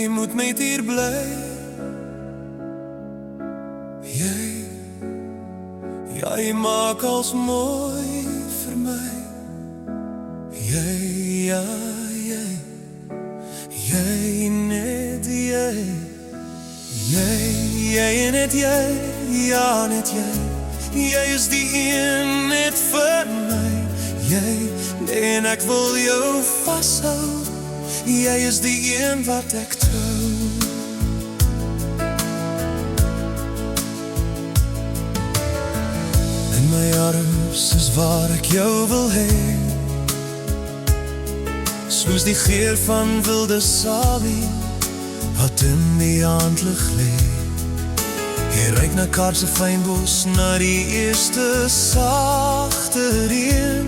Jy moet net hier bly. Jy maak als mooi vir my. Jy net jy. Jy net jy, ja net jy. Jy is die een net vir my. Nee, en ek wil jou vashou. Jy is die een wat ek trou. In my arms is waar ek jou wil hê, soos die geur van wilde salie wat in die aandlig lê. Jy ruik na kaarse fynbos, na die eerste sagte reën,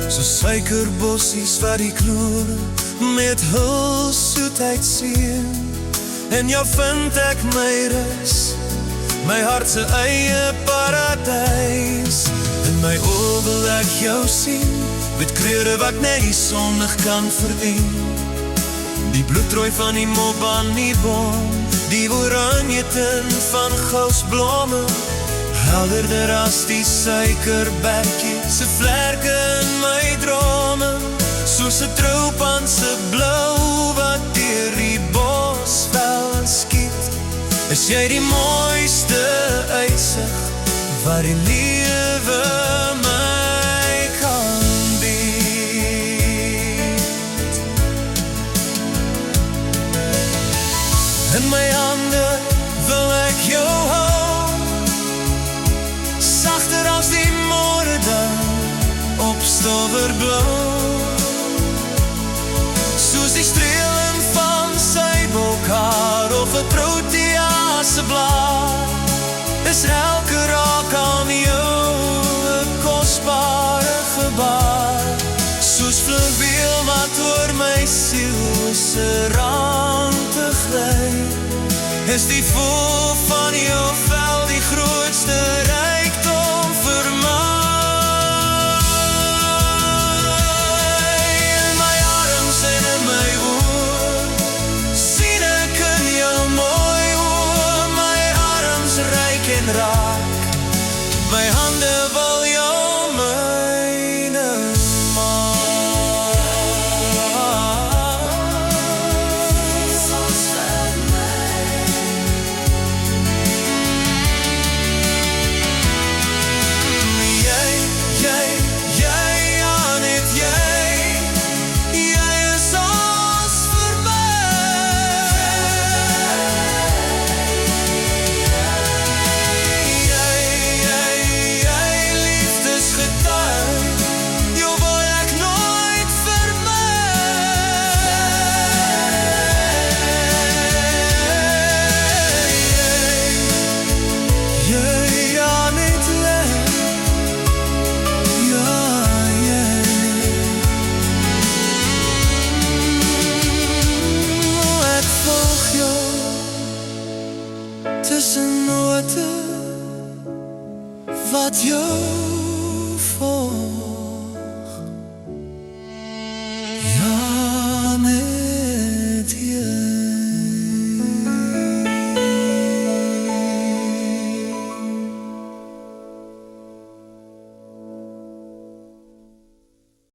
so suikerbossies wat die klore met hul soetheid seën. En jou vind ek my rus, my hart se eie paradijs. In my oë wil ek jou sien, met kleure wat net die sonlig kan verdien. Die bloedrooi van die mopaniebom, die oranje tint van gousblomme, helderder as die suikerbertjie se vlerke in my drome, soos 'n troupan se blou wat deur die bosvel skiet. Is jy die mooiste uitsig wat die lewe my kan bied. In my hande wil ek jou hou, sagter as die môredag op stowwerblou, soos die strelen van sy bokhaar of 'n protease blaar. Is elke raak aan jou 'n kosbare gebaar, soos fluweel wat oor my siel se rand te gly. Is die voel van jou vel die grootste rykdom vir my. In my arms en in my oor sien ek in jou mooi oor. My arms reik en raak, my hande wil jou myne maak. Jy, ja net jy. Jy is alles vir my. Jy, liefdesgetuig, jou wil ek nooit vermy. Jy, ja net jy. Ek volg jou tussen note wat jou volg. Ja.